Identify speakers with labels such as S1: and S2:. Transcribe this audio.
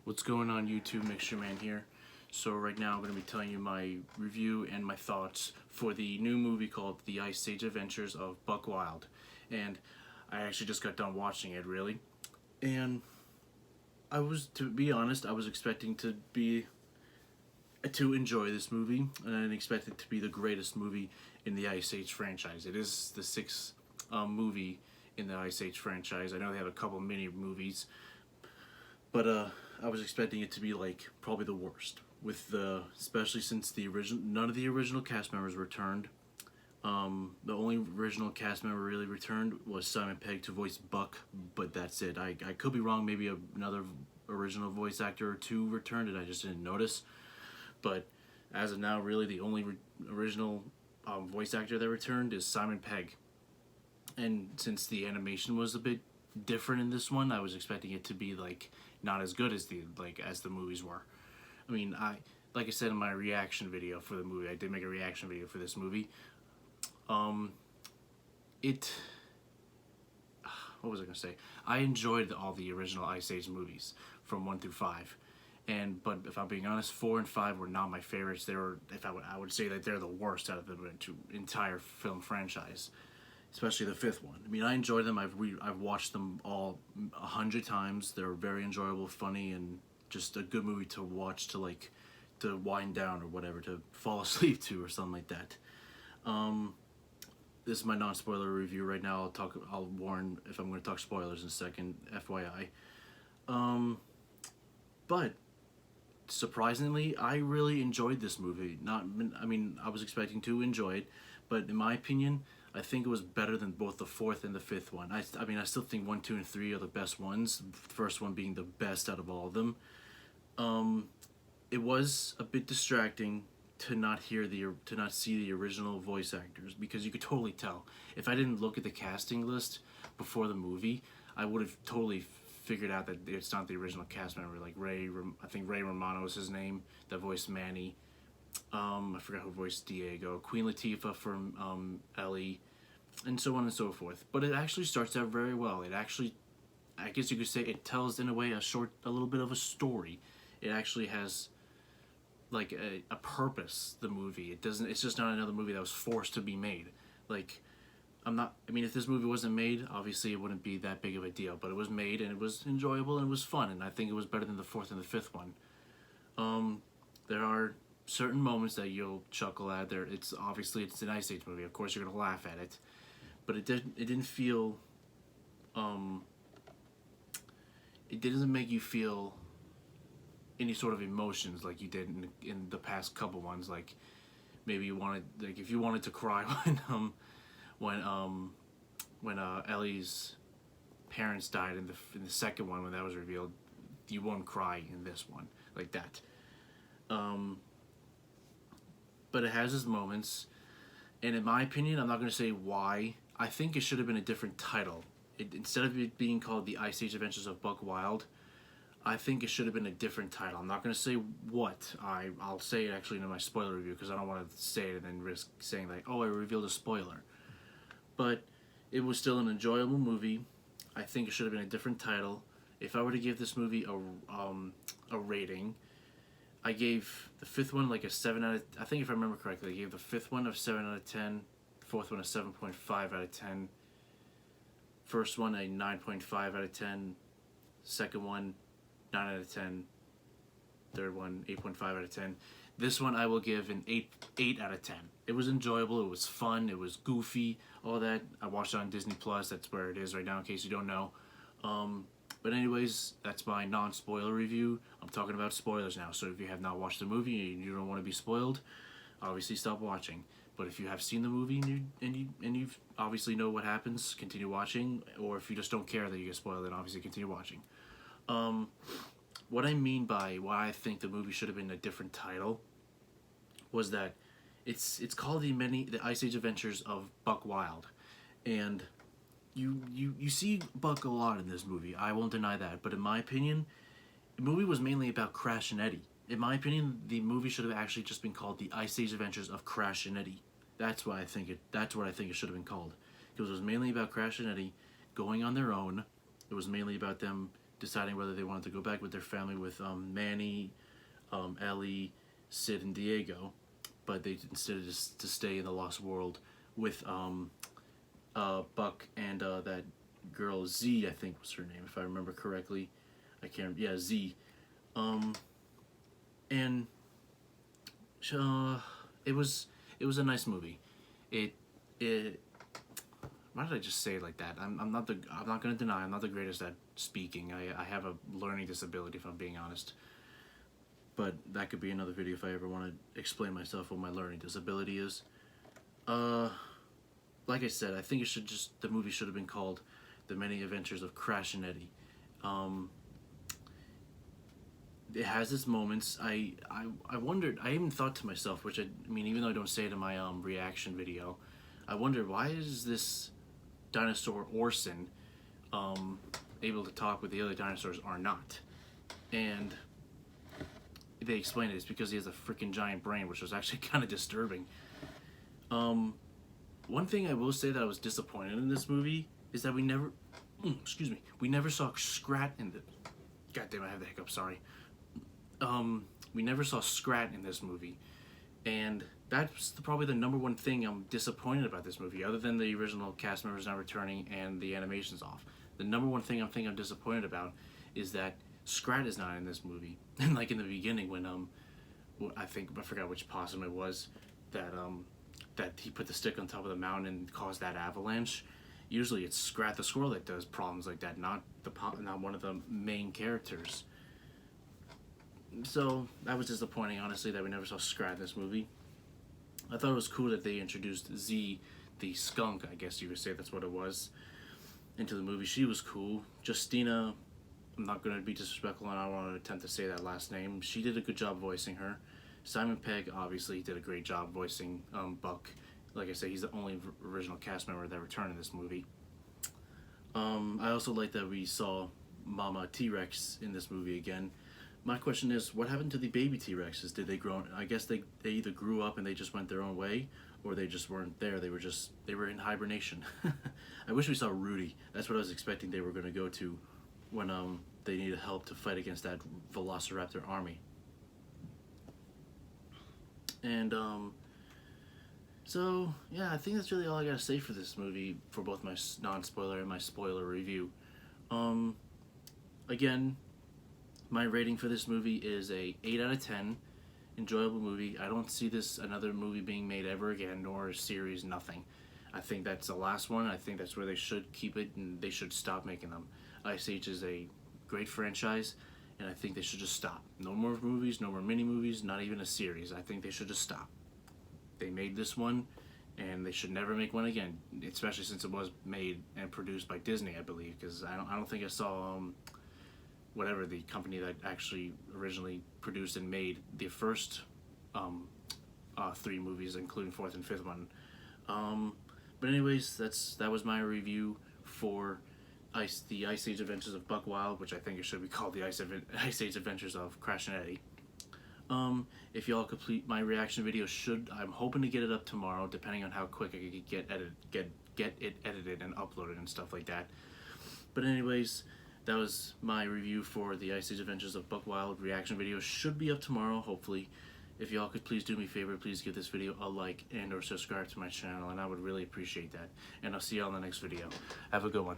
S1: What's going on YouTube? Mixture Man here. So right now I'm going to be telling you my review and my thoughts for the new movie called The Ice Age Adventures of Buck Wild. And I actually just got done watching it, really. And to be honest, I was expecting to enjoy this movie, and I didn't expect it to be the greatest movie in the Ice Age franchise. It is the sixth movie in the Ice Age franchise. I know they have a couple mini movies, but I was expecting it to be like probably the worst. Especially since none of the original cast members returned. The only original cast member really returned was Simon Pegg to voice Buck, but that's it. I could be wrong. Maybe another original voice actor or two returned, and I just didn't notice. But as of now, really the only original voice actor that returned is Simon Pegg. And since the animation was a bit different in this one, I was expecting it to be like not as good as the movies were. I mean, like I said in my reaction video for the movie, I did make a reaction video for this movie. It what was I gonna say? I enjoyed all the original Ice Age movies from 1 through 5. But if I'm being honest, 4 and 5 were not my favorites. I would say that they're the worst out of the entire film franchise, especially the fifth one. I mean, I enjoyed them. I've watched them all 100 times. They're very enjoyable, funny, and just a good movie to watch to wind down or whatever, to fall asleep to or something like that. This is my non-spoiler review right now. I'll warn if I'm going to talk spoilers in a second, FYI. But surprisingly, I really enjoyed this movie. I was expecting to enjoy it, but in my opinion, I think it was better than both the fourth and the fifth one. I still think 1, 2, and 3 are the best ones. The first one being the best out of all of them. It was a bit distracting to not see the original voice actors, because you could totally tell. If I didn't look at the casting list before the movie, I would have totally figured out that it's not the original cast member. Like I think Ray Romano is his name, that voiced Manny. I forgot who voiced Diego. Queen Latifah from Ellie, and so on and so forth. But it actually starts out very well. It actually, I guess you could say, it tells in a way a little bit of a story. It actually has like a purpose. The movie. It's just not another movie that was forced to be made. If this movie wasn't made, obviously it wouldn't be that big of a deal, but it was made, and it was enjoyable, and it was fun, and I think it was better than the fourth and the fifth one. There are certain moments that you'll chuckle at. It's an Ice Age movie. Of course you're gonna laugh at it, but it didn't feel, it didn't make you feel any sort of emotions like you did in the past couple ones. Like maybe if you wanted to cry when Ellie's parents died in the second one, when that was revealed, you won't cry in this one like that. But it has its moments, and in my opinion, I'm not going to say why. I think it should have been a different title. Instead of it being called The Ice Age Adventures of Buck Wild, I think it should have been a different title. I'm not going to say what. I'll say it actually in my spoiler review, because I don't want to say it and then risk saying like, oh, I revealed a spoiler. But it was still an enjoyable movie. I think it should have been a different title. If I were to give this movie a rating, I gave the fifth one like a 7 out of... I think if I remember correctly, I gave the fifth one a 7 out of 10, fourth one a 7.5 out of 10, first one a 9.5 out of 10, second one 9 out of 10, third one 8.5 out of 10. This one I will give an 8 out of 10. It was enjoyable, it was fun, it was goofy, all that. I watched it on Disney Plus. That's where it is right now, in case you don't know. But anyways, that's my non-spoiler review. I'm talking about spoilers now, so if you have not watched the movie and you don't want to be spoiled, obviously stop watching. But if you have seen the movie and you obviously know what happens, continue watching. Or if you just don't care that you get spoiled, then obviously continue watching. What I mean by why I think the movie should have been a different title was that it's called the Ice Age Adventures of Buck Wild, and you see Buck a lot in this movie. I won't deny that, but in my opinion, the movie was mainly about Crash and Eddie. In my opinion, the movie should have actually just been called The Ice Age Adventures of Crash and Eddie. That's what I think it should have been called, because it was mainly about Crash and Eddie going on their own. It was mainly about them deciding whether they wanted to go back with their family with Manny, Ellie, Sid, and Diego, but they instead just to stay in the Lost World with Buck and that girl Z, I think was her name, if I remember correctly. I can't. Yeah, Z. And it was a nice movie. It why did I just say it like that? I'm not gonna deny I'm not the greatest at speaking. I have a learning disability, if I'm being honest. But that could be another video if I ever want to explain myself what my learning disability is. Like I said, I think the movie should have been called The Many Adventures of Crash and Eddie. It has its moments. I wondered, I even thought to myself, which I mean, even though I don't say it in my reaction video, I wondered, why is this dinosaur Orson able to talk with the other dinosaurs are not? And they explained it's because he has a freaking giant brain, which was actually kind of disturbing. One thing I will say that I was disappointed in this movie is that we never saw Scrat in the. God damn, I have the hiccup. Sorry. We never saw Scrat in this movie, and that's probably the number one thing I'm disappointed about this movie, other than the original cast members not returning and the animation's off. The number one thing I'm disappointed about is that Scrat is not in this movie. And like in the beginning when I forgot which possum it was that he put the stick on top of the mountain and caused that avalanche. Usually it's Scrat the squirrel that does problems like that, not one of the main characters. So that was disappointing, honestly, that we never saw Scrat in this movie. I thought it was cool that they introduced Z, the skunk, I guess you could say that's what it was, into the movie. She was cool. Justina, I'm not going to be disrespectful and I don't want to attempt to say that last name. She did a good job voicing her. Simon Pegg obviously did a great job voicing Buck. Like I said, he's the only original cast member that returned in this movie. I also like that we saw Mama T-Rex in this movie again. My question is, what happened to the baby T-Rexes? Did they grow? I guess they either grew up and they just went their own way, or they just weren't there. They were in hibernation. I wish we saw Rudy. That's what I was expecting they were going to go to when they needed help to fight against that Velociraptor army. And so yeah, I think that's really all I gotta say for this movie, for both my non-spoiler and my spoiler review. Again, my rating for this movie is a 8 out of 10. Enjoyable movie. I don't see another movie being made ever again, nor a series, nothing. I think that's the last one. I think that's where they should keep it, and they should stop making them. Ice Age is a great franchise, and I think they should just stop. No more movies, no more mini movies, not even a series. I think they should just stop. They made this one, and they should never make one again, especially since it was made and produced by Disney, I believe, because I don't think I saw whatever the company that actually originally produced and made the first 3 movies, including 4th and 5th one. But anyways, that was my review for the Ice Age Adventures of Buck Wild, which I think it should be called the Ice Age Adventures of Crash and Eddie. If y'all complete my reaction video, I'm hoping to get it up tomorrow, depending on how quick I could get it edited and uploaded and stuff like that. But anyways, that was my review for the Ice Age Adventures of Buck Wild. Reaction video should be up tomorrow, hopefully. If y'all could please do me a favor, please give this video a like and or subscribe to my channel, and I would really appreciate that. And I'll see y'all in the next video. Have a good one.